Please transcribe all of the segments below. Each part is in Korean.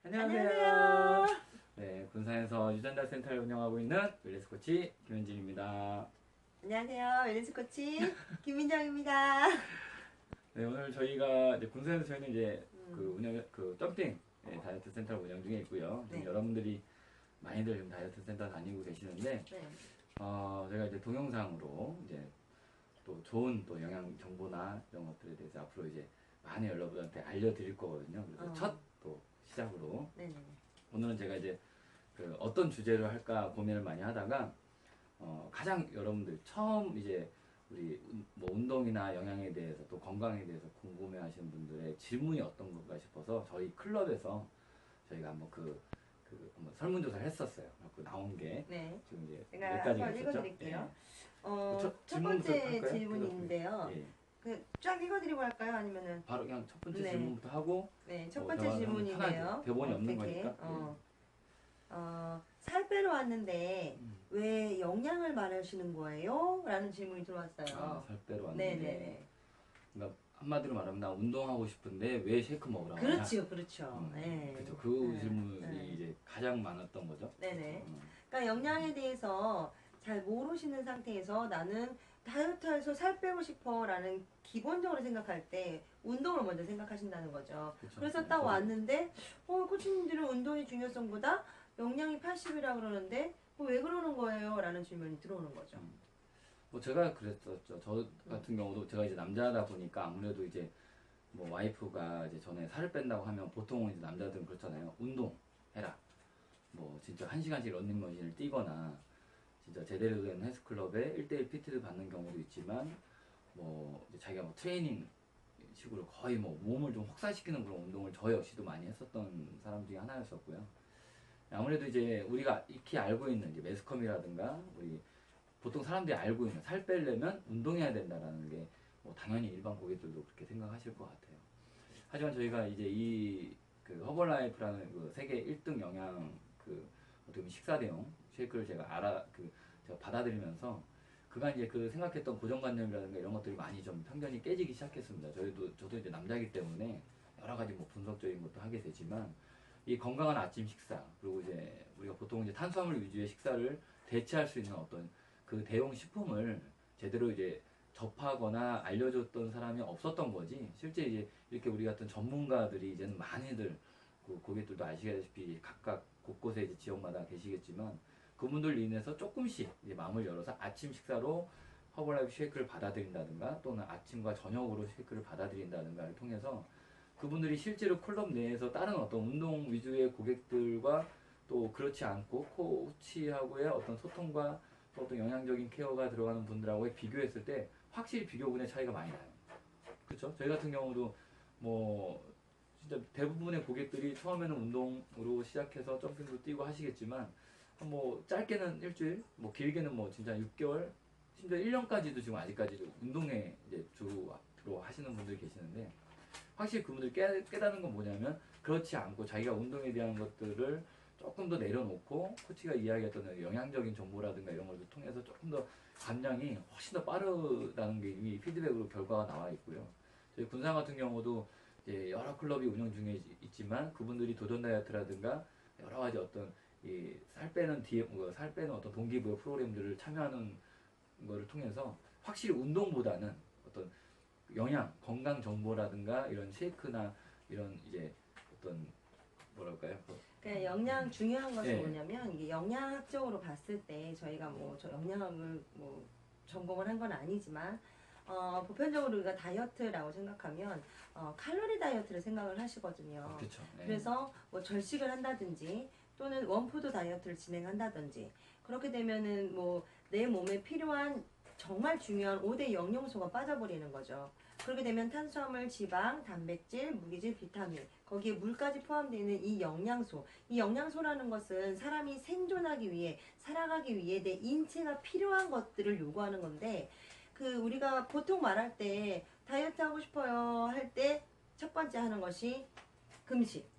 안녕하세요. 안녕하세요. 네, 군산에서 유전자 센터를 운영하고 있는 웰니스 코치 김현진입니다. 안녕하세요. 웰니스 코치 김민정입니다. 네, 오늘 저희가 이제 군산에서 저희는 이제 음. 점핑 다이어트 센터를 운영 중에 있고요. 지금 네. 여러분들이 많이들 지금 다이어트 센터 다니고 계시는데, 네. 제가 이제 동영상으로 이제 또 좋은 또 영양 정보나 이런 것들에 대해서 앞으로 이제 많이 여러분한테 알려드릴 거거든요. 그래서 첫 또 시작으로 네네. 오늘은 제가 이제 어떤 주제로 할까 고민을 많이 하다가 가장 여러분들 처음 이제 우리 뭐 운동이나 영양에 대해서 또 건강에 대해서 궁금해 하시는 분들의 질문이 어떤 건가 싶어서 저희 클럽에서 저희가 한번 한번 설문조사를 했었어요. 그 나온 게 네. 지금 이제 몇 제가 가지가 한번 있었죠? 읽어드릴게요. 첫 첫 질문부터 번째 할까요? 질문인데요. 예. 쫙 읽어드리고 할까요? 아니면은 바로 그냥 첫 번째 네. 질문부터 하고 네. 첫 대화를 번째 하면 질문인데요. 편하죠. 대본이 없는 어떻게? 거니까. 살 빼러 왔는데 음. 왜 영양을 말하시는 거예요? 라는 질문이 들어왔어요. 살 빼러 왔는데. 네네네. 그러니까 한마디로 말하면 나 운동하고 싶은데 왜 쉐이크 먹으라고 하냐? 그렇죠, 그렇죠. 네. 그렇죠. 그 네. 질문이 네. 이제 가장 많았던 거죠. 네네. 음. 그러니까 영양에 대해서 잘 모르시는 상태에서 나는 다이어트해서 살 빼고 싶어 라는 기본적으로 생각할 때 운동을 먼저 생각하신다는 거죠. 그쵸. 그래서 네, 딱 저도. 왔는데 코치님들은 운동의 중요성보다 영양이 80이라 그러는데 왜 그러는 거예요? 라는 질문이 들어오는 거죠. 뭐 제가 그랬었죠. 저 같은 경우도 제가 이제 남자다 보니까 아무래도 이제 뭐 와이프가 이제 전에 살을 뺀다고 하면 보통은 이제 남자들은 그렇잖아요. 운동해라. 뭐 진짜 1시간씩 런닝머신을 뛰거나 진짜 제대로 된 헬스클럽에 1대1 PT를 받는 경우도 있지만 뭐 이제 자기가 뭐 트레이닝 식으로 거의 뭐 몸을 좀 혹사시키는 그런 운동을 저 역시도 많이 했었던 사람 중에 하나였었고요. 아무래도 이제 우리가 익히 알고 있는 이제 매스컴이라든가 우리 보통 사람들이 알고 있는 살 빼려면 운동해야 된다라는 게 뭐 당연히 일반 고객들도 그렇게 생각하실 것 같아요. 하지만 저희가 이제 허벌라이프라는 그 세계 1등 영양 어떻게 보면 식사 대용 쉐이크를 제가 받아들이면서 그간 이제 생각했던 고정관념이라든가 이런 것들이 많이 좀 편견이 깨지기 시작했습니다. 저도 이제 남자이기 때문에 여러 가지 뭐 분석적인 것도 하게 되지만 이 건강한 아침 식사 그리고 이제 우리가 보통 이제 탄수화물 위주의 식사를 대체할 수 있는 어떤 그 대용 식품을 제대로 이제 접하거나 알려줬던 사람이 없었던 거지. 실제 이제 이렇게 우리 같은 전문가들이 이제는 많이들 고객들도 아시다시피 각각 곳곳에 이제 지역마다 계시겠지만 그분들 인해서 조금씩 이제 마음을 열어서 아침 식사로 허벌라이프 쉐이크를 받아들인다든가 또는 아침과 저녁으로 쉐이크를 받아들인다든가를 통해서 그분들이 실제로 클럽 내에서 다른 어떤 운동 위주의 고객들과 또 그렇지 않고 코치하고의 어떤 소통과 또 어떤 영양적인 케어가 들어가는 분들하고의 비교했을 때 확실히 비교군의 차이가 많이 나요. 그렇죠? 저희 같은 경우도 뭐 진짜 대부분의 고객들이 처음에는 운동으로 시작해서 점핑도 뛰고 하시겠지만 뭐 짧게는 일주일, 뭐 길게는 뭐 진짜 6개월, 심지어 1년까지도 지금 아직까지도 운동에 이제 주로 하시는 분들이 계시는데 확실히 그분들이 깨닫는 건 뭐냐면 그렇지 않고 자기가 운동에 대한 것들을 조금 더 내려놓고 코치가 이야기했던 영양적인 정보라든가 이런 걸 통해서 조금 더 감량이 훨씬 더 빠르다는 게 이미 피드백으로 결과가 나와 있고요. 저희 군산 같은 경우도 이제 여러 클럽이 운영 중에 있지만 그분들이 도전 다이어트라든가 여러 가지 어떤 살 빼는 어떤 동기부여 프로그램들을 참여하는 거를 통해서 확실히 운동보다는 어떤 영양, 건강 정보라든가 이런 쉐이크나 이런 이제 어떤 뭐랄까요? 그러니까 영양 중요한 것은 예. 뭐냐면 이게 영양학적으로 봤을 때 저희가 뭐 저 영양학을 뭐 전공을 한 건 아니지만 보편적으로 우리가 다이어트라고 생각하면 칼로리 다이어트를 생각을 하시거든요. 그렇죠. 예. 그래서 뭐 절식을 한다든지 또는 원푸드 다이어트를 진행한다든지 그렇게 되면은 뭐 내 몸에 필요한 정말 중요한 5대 영양소가 빠져버리는 거죠. 그렇게 되면 탄수화물, 지방, 단백질, 무기질, 비타민 거기에 물까지 포함되는 이 영양소라는 것은 사람이 생존하기 위해 살아가기 위해 내 인체가 필요한 것들을 요구하는 건데 우리가 보통 말할 때 다이어트 하고 싶어요 할 때 첫 번째 하는 것이 금식.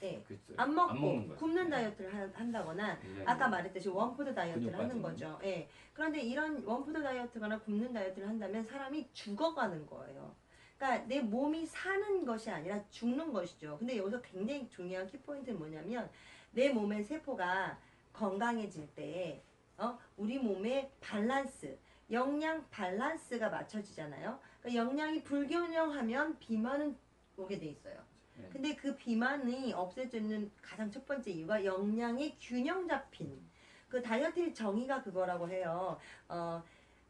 예. 그렇죠. 안 먹는 먹고 거예요. 굶는 예. 다이어트를 한다거나 굉장히 아까 말했듯이 원푸드 다이어트를 근육 하는 빠지는 거죠. 예. 그런데 이런 원푸드 다이어트거나 굶는 다이어트를 한다면 사람이 죽어가는 거예요. 그러니까 내 몸이 사는 것이 아니라 죽는 것이죠. 근데 여기서 굉장히 중요한 키포인트는 뭐냐면 내 몸의 세포가 건강해질 때 우리 몸의 밸런스, 영양 밸런스가 맞춰지잖아요. 그러니까 영양이 불균형하면 비만은 오게 돼 있어요. 네. 근데 그 비만이 없애지는 가장 첫 번째 이유가 영양의 균형 잡힌 그 다이어트의 정의가 그거라고 해요.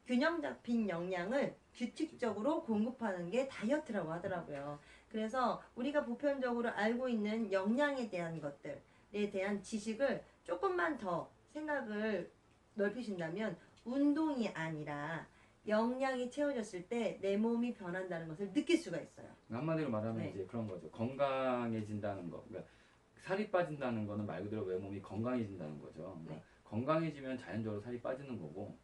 균형 잡힌 영양을 규칙적으로 공급하는 게 다이어트라고 하더라고요. 그래서 우리가 보편적으로 알고 있는 영양에 대한 것들에 대한 지식을 조금만 더 생각을 넓히신다면 운동이 아니라 영양이 채워졌을 때 내 몸이 변한다는 것을 느낄 수가 있어요. 한마디로 말하면 네. 이제 그런 거죠. 건강해진다는 거. 그러니까 살이 빠진다는 거는 말 그대로 내 몸이 건강해진다는 거죠. 그러니까 네. 건강해지면 자연적으로 살이 빠지는 거고,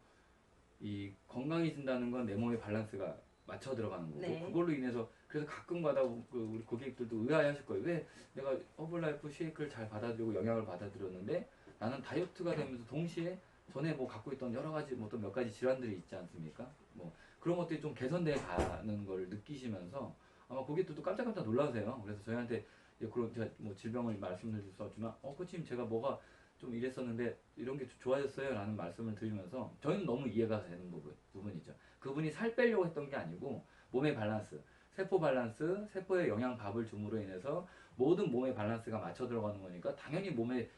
이 건강해진다는 건 내 몸의 밸런스가 맞춰 들어가는 거고, 네. 그걸로 인해서 그래서 가끔가다 우리 고객들도 의아해하실 거예요. 왜 내가 허블라이프 쉐이크를 잘 받아들이고 영양을 받아들였는데 나는 다이어트가 되면서 동시에 전에 뭐 갖고 있던 여러 가지 뭐 또 몇 가지 질환들이 있지 않습니까? 뭐 그런 것들이 좀 개선돼 가는 걸 느끼시면서 아마 고객들도 깜짝깜짝 놀라세요. 그래서 저희한테 이제 그런 제가 뭐 질병을 말씀드릴 수 없지만 코치님 제가 뭐가 좀 이랬었는데 이런 게 좋아졌어요 라는 말씀을 드리면서 저희는 너무 이해가 되는 부분이죠. 그분이 살 빼려고 했던 게 아니고 몸의 밸런스, 세포 밸런스, 세포에 영양 밥을 줌으로 인해서 모든 몸의 밸런스가 맞춰 들어가는 거니까 당연히 몸에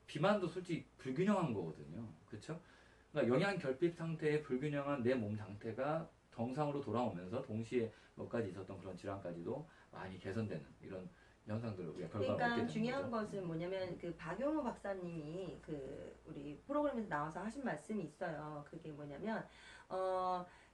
비만도 솔직히 불균형한 거거든요. 그렇죠? 그러니까 영양 결핍 상태의 불균형한 내 몸 상태가 정상으로 돌아오면서 동시에 몇 가지 있었던 그런 질환까지도 많이 개선되는 이런 현상들을 우리가 결과를 얻게 그러니까 되는 중요한 거죠. 것은 뭐냐면 그 박용호 박사님이 그 우리 프로그램에서 나와서 하신 말씀이 있어요. 그게 뭐냐면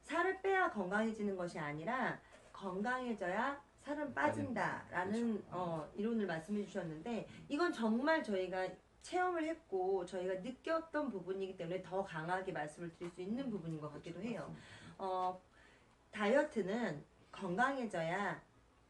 살을 빼야 건강해지는 것이 아니라 건강해져야 살은 빠진다라는 그렇죠. 이론을 말씀해 주셨는데 이건 정말 저희가 체험을 했고 저희가 느꼈던 부분이기 때문에 더 강하게 말씀을 드릴 수 있는 부분인 것 같기도 해요. 맞습니다. 다이어트는 건강해져야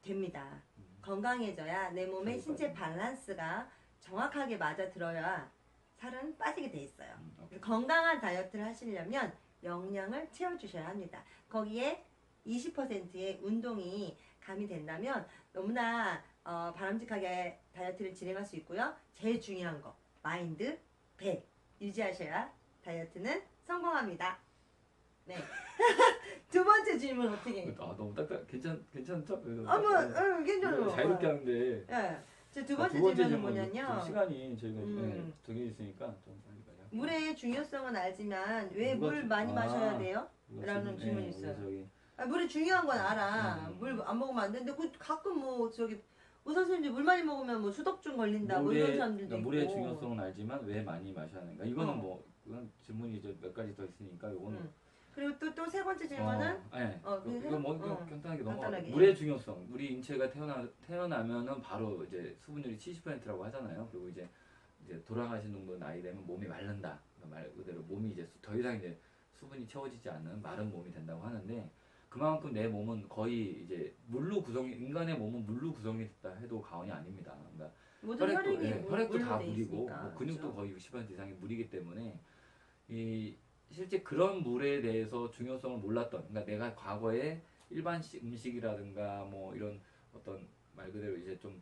됩니다. 건강해져야 내 몸의 신체 밸런스가 정확하게 맞아 들어야 살은 빠지게 돼 있어요. 오케이. 건강한 다이어트를 하시려면 영양을 채워주셔야 합니다. 거기에 20%의 운동이 가미된다면 너무나 바람직하게 다이어트를 진행할 수 있고요. 제일 중요한 거 마인드 100 유지하셔야 다이어트는 성공합니다. 네. 두 번째 질문 어떻게? 너무 괜찮죠? 괜찮아요. 자유롭게 하는데 예. 제 두 번째 두 번째 질문은 질문 뭐냐면요. 좀 시간이 저희가 음. 정해져 있으니까 좀 빨리 할게요. 물의 중요성은 알지만 왜 누가 물 많이 마셔야 돼요? 이거 라는 질문, 질문이 있어요. 저기 물이 중요한 건 알아. 물 안 먹으면 안 되는데 가끔 뭐 저기 의사 선생님들 물 많이 먹으면 뭐 수독증 걸린다 뭐 이런 사람들도 그러니까 있고. 물의 중요성은 알지만 왜 많이 마셔야 하는가? 이거는 어. 뭐 그건 질문이 이제 몇 가지 더 있으니까 이거는 그리고 또 세 번째 질문은 네. 그래서? 이거 뭐 간단하게 넘어가. 간단하게. 물의 중요성. 우리 인체가 태어나면은 바로 이제 수분율이 70%라고 하잖아요. 그리고 이제 돌아가시는 분 나이 되면 몸이 마른다. 그러니까 말 그대로 몸이 이제 더 이상 이제 수분이 채워지지 않는 마른 몸이 된다고 하는데 그만큼 내 몸은 거의 이제 인간의 몸은 물로 구성이 됐다 해도 과언이 아닙니다. 그러니까 모든 혈액이 혈액도 물로 다 돼 물이고 있으니까, 뭐 근육도 그렇죠? 거의 60% 이상이 물이기 때문에 이 실제 그런 물에 대해서 중요성을 몰랐던 그러니까 내가 과거에 일반 음식이라든가 뭐 이런 어떤 말 그대로 이제 좀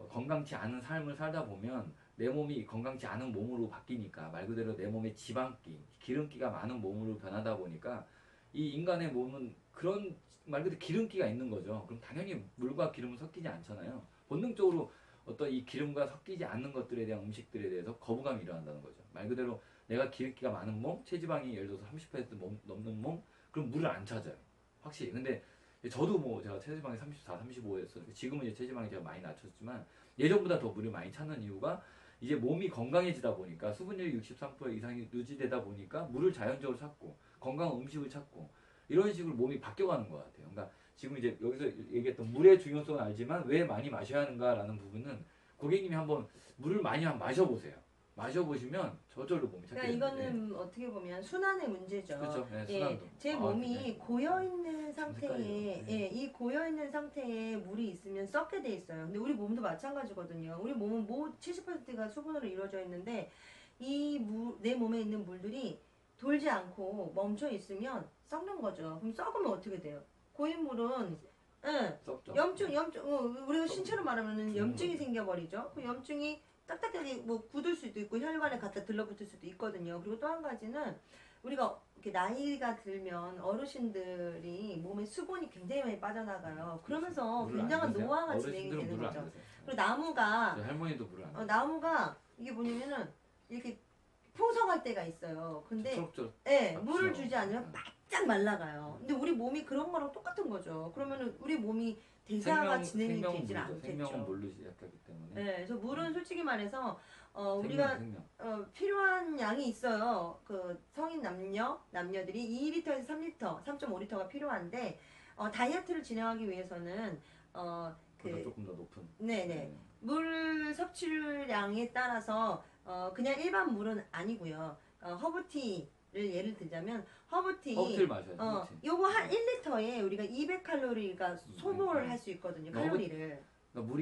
건강치 않은 삶을 살다 보면 내 몸이 건강치 않은 몸으로 바뀌니까 말 그대로 내 몸에 지방기, 기름기가 많은 몸으로 변하다 보니까 이 인간의 몸은 그런 말 그대로 기름기가 있는 거죠. 그럼 당연히 물과 기름은 섞이지 않잖아요. 본능적으로 어떤 이 기름과 섞이지 않는 것들에 대한 음식들에 대해서 거부감이 일어난다는 거죠. 말 그대로 내가 기름기가 많은 몸, 체지방이 예를 들어서 30% 넘는 몸, 그럼 물을 안 찾아요. 확실히. 근데 저도 뭐 제가 체지방이 34, 35였어요. 지금은 이제 체지방이 제가 많이 낮췄지만 예전보다 더 물을 많이 찾는 이유가 이제 몸이 건강해지다 보니까 수분율이 63% 이상이 유지되다 보니까 물을 자연적으로 찾고 건강한 음식을 찾고 이런 식으로 몸이 바뀌어가는 것 같아요. 그러니까 지금 이제 여기서 얘기했던 물의 중요성은 알지만 왜 많이 마셔야 하는가라는 부분은 고객님이 한번 물을 많이 한번 마셔보세요. 마셔보시면 저절로 몸이 찾게 그러니까 되는데 이거는 어떻게 보면 순환의 문제죠. 그렇죠. 네, 예, 순환도. 제 몸이 네. 고여 있는 상태에 색깔이요. 네. 이 고여 있는 상태에 물이 있으면 썩게 돼 있어요. 근데 우리 몸도 마찬가지거든요. 우리 몸은 뭐 70%가 수분으로 이루어져 있는데 내 몸에 있는 물들이 돌지 않고 멈춰 있으면 썩는 거죠. 그럼 썩으면 어떻게 돼요? 고인 물은 예. 썩죠. 우리가 신체로 말하면은 죽는 염증이 거죠. 생겨버리죠. 그 염증이 딱딱하게 뭐 굳을 수도 있고 혈관에 갖다 들러붙을 수도 있거든요. 그리고 또 한 가지는 우리가 이렇게 나이가 들면 어르신들이 몸에 수분이 굉장히 많이 빠져나가요. 그러면서 물을 안 굉장한 드세요? 노화가 진행이 어르신들은 되는 물을 안 거죠. 드세요. 그리고 나무가 저희 할머니도 물을 안 드세요. 나무가 이게 뭐냐면은 이렇게 풍성할 때가 있어요. 근데 초록초록. 예, 아, 물을 그렇죠. 주지 않으면 바짝 말라가요. 근데 우리 몸이 그런 거랑 똑같은 거죠. 그러면은 우리 몸이 대사가 진행이 생명은 되질 물이죠. 생명은 않겠죠. 물로 시작하기 때문에. 네, 그래서 물은 솔직히 말해서 생명, 우리가 생명. 필요한 양이 있어요. 그 성인 남녀들이 2리터에서 3리터, 3.5리터가 필요한데 다이어트를 진행하기 위해서는 보다 조금 더 높은. 네네. 물 섭취량에 따라서 그냥 일반 물은 아니고요. 허브티를 예를 들자면 허브티를 마셔야죠. 허브티. 요거 한 1리터에 우리가 200칼로리가 소모를 할 수 있거든요. 칼로리를. 그러니까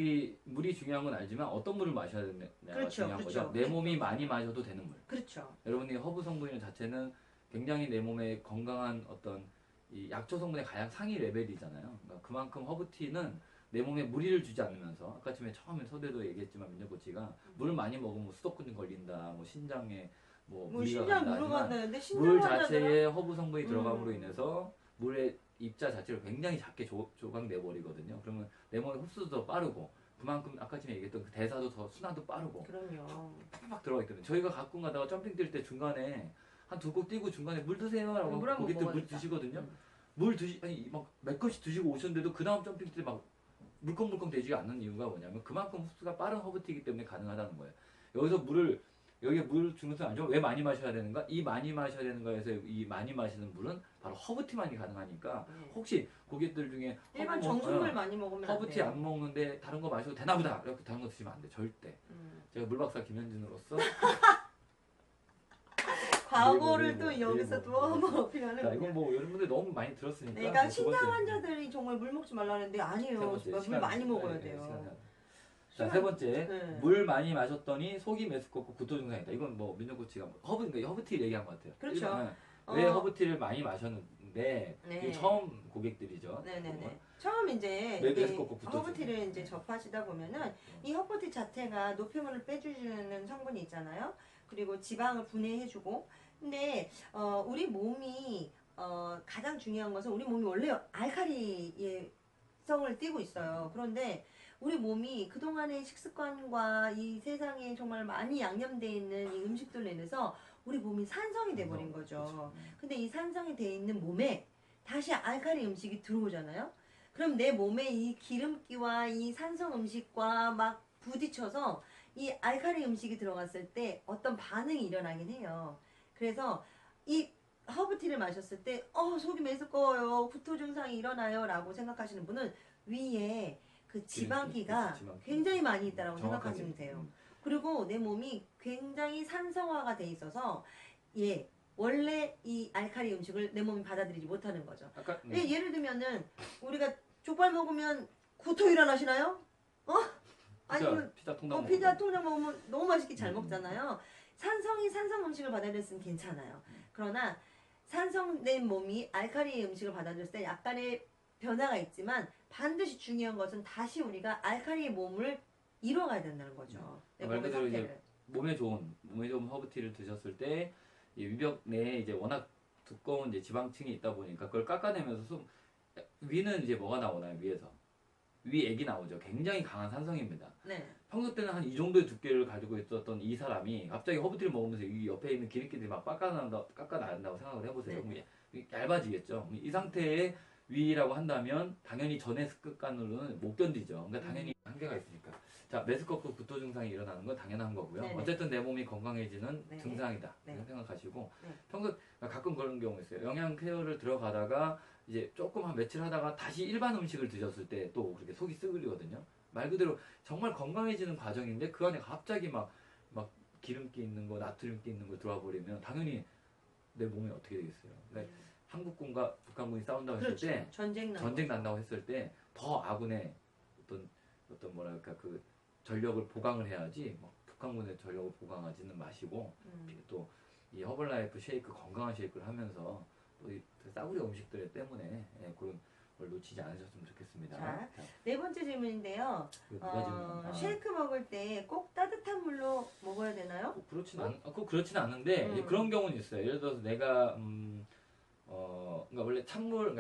물이 중요한 건 알지만 어떤 물을 마셔야 되느냐가 그렇죠, 중요한 그렇죠. 거죠. 내 몸이 많이 마셔도 되는 물. 그렇죠. 여러분이 허브 성분 자체는 굉장히 내 몸에 건강한 어떤 이 약초 성분의 가장 상위 레벨이잖아요. 그러니까 그만큼 허브티는 내 몸에 무리를 주지 않으면서 아까 처음에 서대도 얘기했지만 민족고치가 물을 많이 먹으면 수도권 걸린다, 뭐 신장에 뭐 무리가 신장 간다 하지만 물어간다는데 물 신장 환자들은 자체에 허브 성분이 들어감으로 인해서 물의 입자 자체를 굉장히 작게 조각내 버리거든요. 그러면 내 몸에 흡수도 더 빠르고 그만큼 아까 전에 얘기했던 그 대사도 더 순환도 빠르고 그럼요. 팍팍 들어가기 때문에 저희가 가끔 가다가 점핑 뛸 때 중간에 한 두 곡 뛰고 중간에 물 드세요라고 물 한번 고객들 물 먹어야겠다. 드시거든요. 아니 막 몇 컵씩 드시고 오셨는데도 그 다음 점핑 때 막 물컹물컹 되지 않는 이유가 뭐냐면 그만큼 흡수가 빠른 허브티이기 때문에 가능하다는 거예요. 여기서 여기에 물 중요성 안 좋아. 왜 많이 마셔야 되는가? 이 많이 마셔야 되는가에서 이 많이 마시는 물은 바로 허브티만이 가능하니까 네. 혹시 고객들 중에 일반 허브 정수물 많이 먹으면 안 허브티 돼요. 안 먹는데 다른 거 마셔도 되나 보다. 이렇게 다른 거 드시면 안 돼. 절대. 제가 물박사 김현진으로서 과거를 네, 또 네, 여기서 네, 또 네. 한번 어필하는 자, 이건 뭐 여러분들 너무 많이 들었으니까. 그러니까 두 신장 번째. 환자들이 정말 물 먹지 말라는데 세 아니에요. 번째, 물 시간, 많이 먹어야 네, 돼요. 시간. 자, 시간- 세 번째. 네. 물 많이 마셨더니 속이 메스껍고 구토 증상이다. 이건 뭐 민족고치가 그러니까 허브티 얘기한 것 같아요. 그렇죠. 일반, 왜 어. 허브티를 많이 마셨는데 네. 이거 처음 고객들이죠. 네네네. 처음 이제 왜 이게 메스껍고 구토 허브티를 증상. 이제 접하시다 보면은 이 허브티 자체가 노폐물을 빼주는 성분이 있잖아요. 그리고 지방을 분해해주고. 근데 우리 몸이 가장 중요한 것은 우리 몸이 원래 알칼리의 성을 띠고 있어요. 그런데 우리 몸이 그동안의 식습관과 이 세상에 정말 많이 양념되어 있는 이 음식들로 인해서 우리 몸이 산성이 돼버린 거죠. 근데 이 산성이 돼 있는 몸에 다시 알칼리 음식이 들어오잖아요. 그럼 내 몸에 이 기름기와 이 산성 음식과 막 부딪혀서 이 알칼리 음식이 들어갔을 때 어떤 반응이 일어나긴 해요. 그래서 이 허브티를 마셨을 때 속이 메스꺼워요, 구토 증상이 일어나요 라고 생각하시는 분은 위에 그 지방기가 지방기. 굉장히 많이 있다고 정확하게. 생각하시면 돼요. 그리고 내 몸이 굉장히 산성화가 돼 있어서 원래 이 알칼리 음식을 내 몸이 받아들이지 못하는 거죠. 아까 예를 들면은 우리가 족발 먹으면 구토 일어나시나요? 아니면 피자 통닭 피자 먹어도. 통닭 먹으면 너무 맛있게 잘 음. 먹잖아요. 산성 음식을 받아들였으면 괜찮아요. 그러나 산성된 몸이 알칼리 음식을 받아들였을 때 약간의 변화가 있지만 반드시 중요한 것은 다시 우리가 알칼리 몸을 이뤄가야 된다는 거죠. 내 말 몸의 그대로 상태를. 몸에 좋은 허브티를 드셨을 때 이 위벽 내에 이제 워낙 두꺼운 이제 지방층이 있다 보니까 그걸 깎아내면서 위는 이제 뭐가 나오나요? 위에서 위액이 나오죠. 굉장히 강한 산성입니다. 네. 평소 때는 한 이 정도의 두께를 가지고 있었던 이 사람이 갑자기 허브티를 먹으면서 이 옆에 있는 기름기들이 막 깎아나간다고 생각을 해보세요. 그럼 얇아지겠죠. 이 상태의 위라고 한다면 당연히 전해 습관으로는 못 견디죠. 그러니까 당연히 한계가 있으니까. 자, 메스꺼고 구토 증상이 일어나는 건 당연한 거고요. 네네. 어쨌든 내 몸이 건강해지는 네. 증상이다. 네. 이렇게 생각하시고 네. 평소 가끔 그런 경우 있어요. 영양 케어를 들어가다가 이제 조금 한 며칠 하다가 다시 일반 음식을 드셨을 때 또 그렇게 속이 쓰그리거든요. 말 그대로 정말 건강해지는 과정인데 그 안에 갑자기 막 기름기 있는 거, 나트륨기 있는 거 들어와 버리면 당연히 내 몸이 어떻게 되겠어요. 그러니까 한국군과 북한군이 싸운다고 했을 그렇죠. 때 전쟁 난다고 했을 때 더 아군의 어떤 뭐랄까 그 전력을 보강을 해야지 북한군의 전력을 보강하지는 마시고 또 이 허벌라이프 쉐이크 건강한 쉐이크를 하면서 또 이 싸구려 음식들 때문에 그런 걸 놓치지 않으셨으면 좋겠습니다. 자, 네 번째 질문인데요. 이거 누가 질문? 쉐이크 먹을 때 꼭 따뜻한 물로 먹어야 되나요? 꼭 그렇진 않은데 이제 그런 경우는 있어요. 예를 들어서 내가 그러니까 원래 찬물로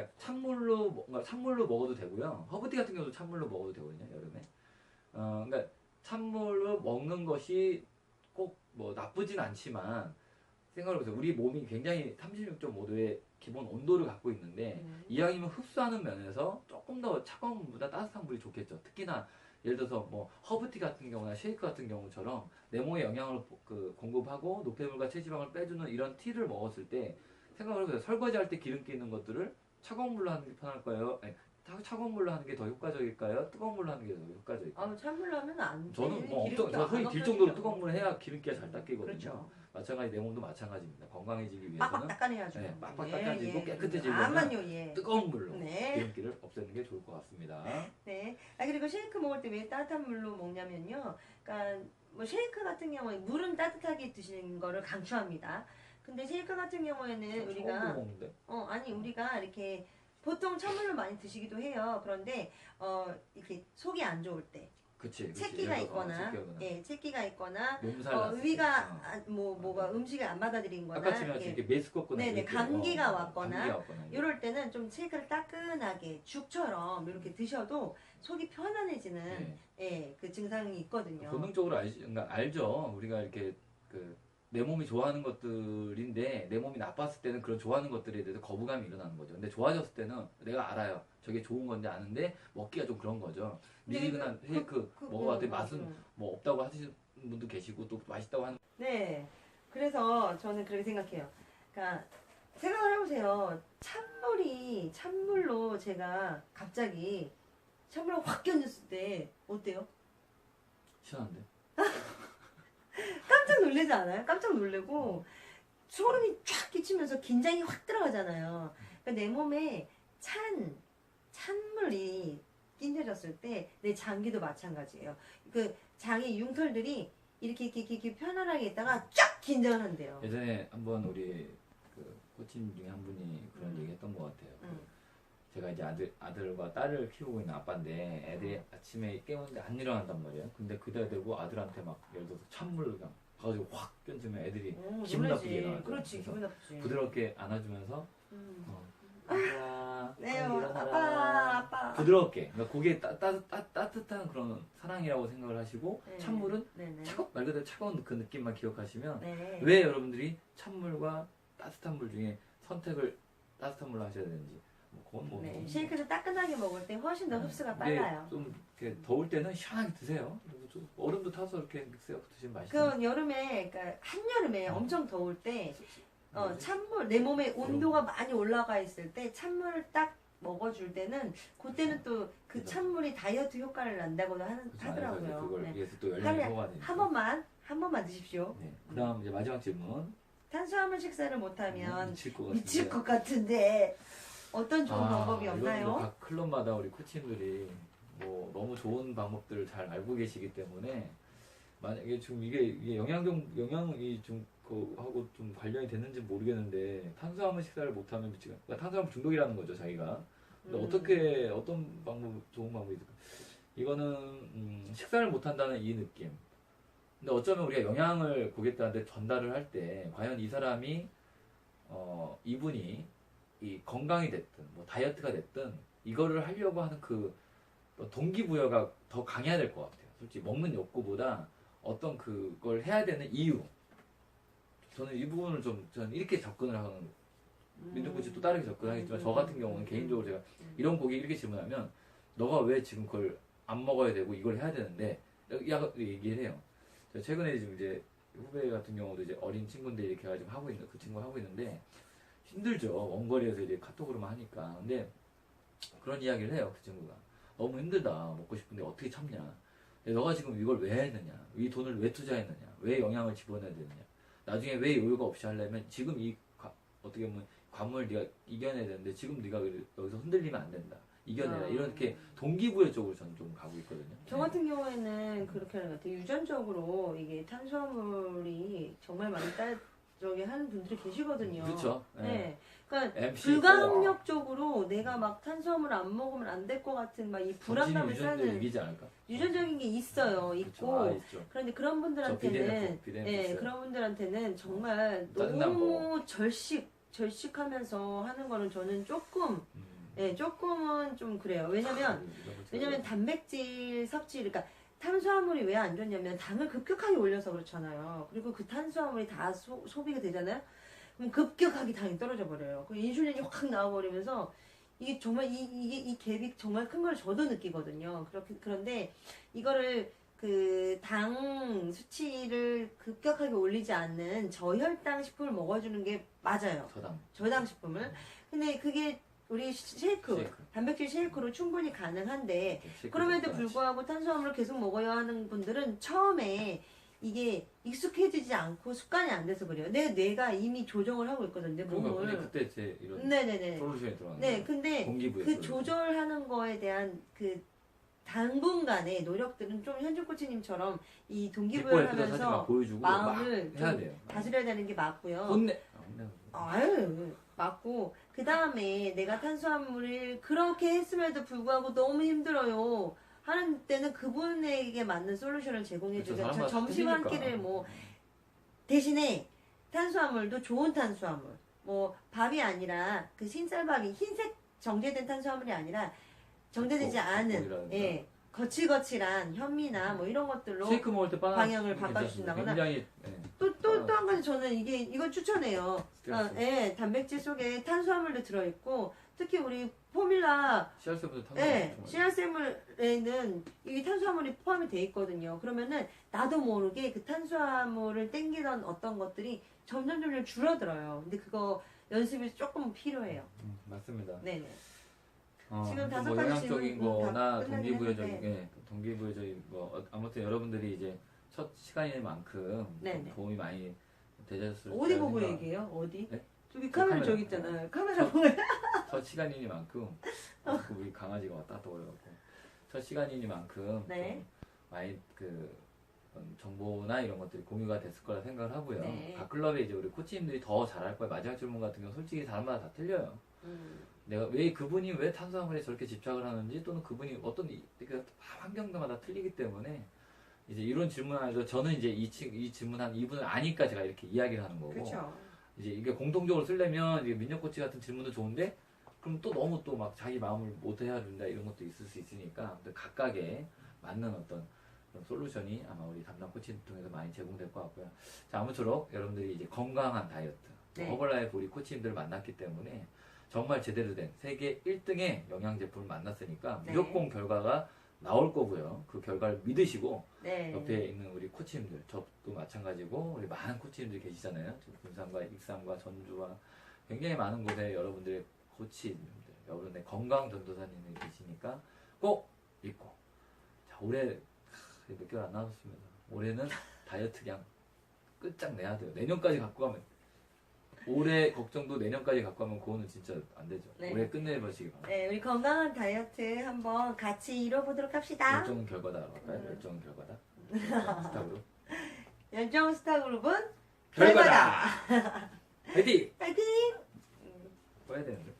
먹어도 되고요. 허브티 같은 경우도 찬물로 먹어도 되거든요, 여름에. 그러니까 찬물로 먹는 것이 꼭 뭐 나쁘진 않지만 생각을 해보세요. 우리 몸이 굉장히 36.5도의 기본 온도를 갖고 있는데 이왕이면 흡수하는 면에서 조금 더 차가운 물보다 따뜻한 물이 좋겠죠. 특히나 예를 들어서 뭐 허브티 같은 경우나 쉐이크 같은 경우처럼 내 몸에 영양을 공급하고 노폐물과 체지방을 빼주는 이런 티를 먹었을 때 생각을 해보세요. 설거지할 때 기름기 있는 것들을 차가운 물로 하는 게 편할까요? 아니, 차가운 물로 하는 게 더 효과적일까요? 뜨거운 물로 하는 게 더 효과적일까요? 찬물로 하면 안 돼. 저는 뭐 기름기 제가 손이 안 딜 정도로 없어지죠. 뜨거운 물을 해야 기름기가 잘 닦이거든요. 그렇죠. 마찬가지 내 몸도 마찬가지입니다. 건강해지기 위해서는 빡빡 닦아내야죠. 네, 빡빡 닦아지고 깨끗해지려면 아만요, 예. 뜨거운 물로 네. 기름기를 없애는 게 좋을 것 같습니다. 네. 그리고 쉐이크 먹을 때 왜 따뜻한 물로 먹냐면요. 그러니까 뭐 쉐이크 같은 경우에 물은 따뜻하게 드시는 거를 강추합니다. 근데 쉐이크 같은 경우에는 우리가 먹는데? 우리가 이렇게 보통 찬물로 많이 드시기도 해요. 그런데 이렇게 속이 안 좋을 때 그치. 채기가 예를 들어서 있거나 채기가 있거나 몸살 났을 때. 위가 뭐가 음식을 안 받아들인 거나 아까 치면 이렇게 메스 꺾거나 네네, 이럴 때, 감기가 왔거나 이제. 이럴 때는 좀 쉐이크를 따끈하게 죽처럼 이렇게 드셔도 속이 편안해지는 그 증상이 있거든요. 본능적으로 그러니까 알죠. 우리가 이렇게 내 몸이 좋아하는 것들인데 내 몸이 나빴을 때는 그런 좋아하는 것들에 대해서 거부감이 일어나는 거죠. 근데 좋아졌을 때는 내가 알아요. 저게 좋은 건지 아는데 먹기가 좀 그런 거죠. 미지근한 쉐이크 먹어봤더니 맛은 뭐 없다고 하시는 분도 계시고 또 맛있다고 하는. 네. 그래서 저는 그렇게 생각해요. 그러니까 생각을 해보세요. 찬물로 제가 갑자기 찬물을 확 견뎠을 때 어때요? 시원한데? 깜짝 놀라지 않아요? 깜짝 놀래고 소름이 쫙 끼치면서 긴장이 확 들어가잖아요. 그러니까 내 몸에 찬물이 끼얹어졌을 때 내 장기도 마찬가지예요. 그 장의 융털들이 이렇게 편안하게 있다가 쫙 긴장을 한대요. 예전에 한번 우리 코치님 중에 한 분이 그런 얘기 했던 것 같아요. 제가 이제 아들과 딸을 키우고 있는 아빠인데 애들이 아침에 깨우는데 안 일어난단 말이에요. 근데 그대로 되고 아들한테 막 예를 들어서 찬물을 그냥 가가지고 확 껴주면 애들이 기분 나쁘게 일어나죠. 그렇지, 기분 나쁘지. 부드럽게 안아주면서 아빠 네, 일어나라. 아빠. 부드럽게. 그러니까 그게 따뜻한 그런 사랑이라고 생각을 하시고 찬물은 말 그대로 차가운 그 느낌만 기억하시면 왜 여러분들이 찬물과 따뜻한 물 중에 선택을 따뜻한 물로 하셔야 되는지 그건 뭐 쉐이크를 따끈하게 먹을 때 훨씬 더 흡수가 빨라요. 좀 이렇게 더울 때는 시원하게 드세요. 그리고 좀 얼음도 타서 이렇게 믹스해서 드시면 맛있어요. 그 여름에, 그러니까 한여름에 엄청 더울 때 찬물, 내 몸에 온도가 많이 올라가 있을 때 찬물을 딱 먹어줄 때는 그때는 또 그 찬물이 다이어트 효과를 난다고 하더라고요. 그걸 위해서 또 열량이 소화가 되니까. 한 번만 드십시오. 네. 그다음 이제 마지막 질문. 탄수화물 식사를 못하면 미칠 것 같은데 어떤 좋은 방법이 없나요? 각 클럽마다 우리 코치님들이 뭐 너무 좋은 방법들을 잘 알고 계시기 때문에 만약에 지금 이게 영양이 좀 하고 좀 관련이 됐는지 모르겠는데 탄수화물 식사를 못하면 미치겠. 그러니까 탄수화물 중독이라는 거죠 자기가. 근데 어떤 좋은 방법이 있을까? 이거는 식사를 못한다는 이 느낌. 근데 어쩌면 우리가 영양을 고객들한테 전달을 할 때 과연 이 사람이 이분이 이 건강이 됐든 뭐 다이어트가 됐든 이거를 하려고 하는 그 동기부여가 더 강해야 될 것 같아요. 솔직히 먹는 욕구보다 어떤 그걸 해야 되는 이유. 저는 이 부분을 저는 이렇게 접근을 하는. 민족군이 또 다르게 접근하겠지만 저 같은 경우는 개인적으로 제가 이런 고객이 이렇게 질문하면 너가 왜 지금 그걸 안 먹어야 되고 이걸 해야 되는데 얘기를 해요. 제가 최근에 지금 이제 후배 같은 경우도 이제 어린 친구인데 이렇게 해가지고 그 친구가 하고 있는데 힘들죠. 먼 거리에서 이제 카톡으로만 하니까. 근데 그런 이야기를 해요. 그 친구가 너무 힘들다. 먹고 싶은데 어떻게 참냐. 너가 지금 이걸 왜 했느냐. 이 돈을 왜 투자했느냐. 왜 영양을 집어넣어야 되느냐. 나중에 왜 여유가 없이 하려면 지금 어떻게 보면 관문을 네가 이겨내야 되는데 지금 네가 여기서 흔들리면 안 된다. 이겨내라. 이렇게 동기부여 쪽으로 저는 좀 가고 있거든요. 저 같은 경우에는 그렇게 하는 것 같아요. 유전적으로 이게 탄수화물이 정말 많이 저기 하는 분들이 계시거든요. 그렇죠. 네. 그러니까 MC 불가항력적으로 내가 막 탄수화물 안 먹으면 안 될 것 같은 막 이 불안감을 유전자 쌓는 이기지 않을까? 유전적인 게 있어요. 그렇죠. 있고. 아, 있죠. 그런데 그런 분들한테는 비대면 예, 있어요. 그런 분들한테는 정말 짜증나고. 너무 절식하면서 하는 거는 저는 조금 예, 조금은 좀 그래요. 왜냐면 단백질 섭취, 그러니까 탄수화물이 왜 안 좋냐면 당을 급격하게 올려서 그렇잖아요. 그리고 그 탄수화물이 다 소비가 되잖아요. 그럼 급격하게 당이 떨어져 버려요. 그 인슐린이 확 나와버리면서 이게 정말 이 갭이 정말 큰 걸 저도 느끼거든요. 그런데 이거를 그 당 수치를 급격하게 올리지 않는 저혈당 식품을 먹어주는 게 맞아요. 저당 식품을. 근데 그게 우리 쉐이크. 단백질 쉐이크로 충분히 가능한데 그럼에도 불구하고 탄수화물을 계속 먹어야 하는 분들은 처음에 이게 익숙해지지 않고 습관이 안 돼서 그래요. 내 뇌가 이미 조정을 하고 있거든요. 몸을. 그러니까 그때 제 이런 네네네. 솔루션이 들어가는 네, 근데 그 조절하는 거에 대한 그 당분간의 노력들은 좀 현준 코치님처럼 이 동기부여를 하면서 마음을 해야 돼요. 다스려야 되는 게 맞고요. 혼내. 아유, 맞고 그 다음에 내가 탄수화물을 그렇게 했음에도 불구하고 너무 힘들어요 하는 때는 그분에게 맞는 솔루션을 제공해주세요. 그렇죠, 점심 한 끼를 뭐 대신에 탄수화물도 좋은 탄수화물, 뭐 밥이 아니라 그 흰쌀밥이 흰색 정제된 탄수화물이 아니라 정제되지 않은 예 거칠거칠한 현미나 뭐 이런 것들로 쉐이크 먹을 때 방향을 바꿔주신다거나 굉장히 또 한 가지 저는 이거 추천해요. 예, 단백질 속에 탄수화물도 들어있고 특히 우리 포뮬라 씨알샘에는 이 탄수화물이 포함이 돼 있거든요. 그러면은 나도 모르게 그 탄수화물을 땡기던 어떤 것들이 점점 줄어들어요. 근데 그거 연습이 조금 필요해요. 맞습니다. 네네. 지금 다섯 가지 영양적인 거나 동기부여적인 거 아무튼 여러분들이 이제 첫 시간인 만큼 도움이 많이 되셨을 어디 보고 얘기해요? 어디? 네? 저기 카메라 저기 있잖아요. 카메라 보고. 첫 시간이니만큼 우리 강아지가 왔다 갔다 오려고 첫 시간이니만큼 많이 그 정보나 이런 것들이 공유가 됐을 거라 생각을 하고요. 각 클럽에 이제 우리 코치님들이 더 잘할 거예요. 마지막 질문 같은 경우 솔직히 사람마다 다 틀려요. 내가 그분이 왜 탄수화물에 저렇게 집착을 하는지 또는 그분이 어떤 환경마다 틀리기 때문에 이제 이런 질문 안에서 저는 이제 이 질문한 이분을 아니까 제가 이렇게 이야기를 하는 거고 이제 이게 공통적으로 쓰려면 이게 민혁 코치 같은 질문도 좋은데 그럼 또 너무 또 막 자기 마음을 못 해야 된다 이런 것도 있을 수 있으니까 각각의 맞는 어떤 그런 솔루션이 아마 우리 담당 코치 통해서 많이 제공될 것 같고요. 자, 아무쪼록 여러분들이 이제 건강한 다이어트 허벌라이프 우리 코치님들을 만났기 때문에 정말 제대로 된 세계 1등의 영양 제품을 만났으니까 무조건 결과가 나올 거고요. 그 결과를 믿으시고 옆에 있는 우리 코치님들, 저도 마찬가지고 우리 많은 코치님들이 계시잖아요. 군산과 익산과 전주와 굉장히 많은 곳에 여러분들의 코치님들, 여러분의 건강 전도사님들이 계시니까 꼭 믿고 자, 올해 몇 개월 안 남았습니다. 올해는 다이어트 그냥 끝장내야 돼요. 내년까지 갖고 가면 올해 걱정도 내년까지 갖고 가면 그거는 진짜 안 되죠. 올해 끝내버리시기 바랍니다. 네, 우리 건강한 다이어트 한번 같이 이뤄보도록 합시다. 열정 결과다 할까요? 열정 결과다. 스타그룹. 열정 스타그룹은 결과다. 화이팅! 파이팅! 꺼야 되는데.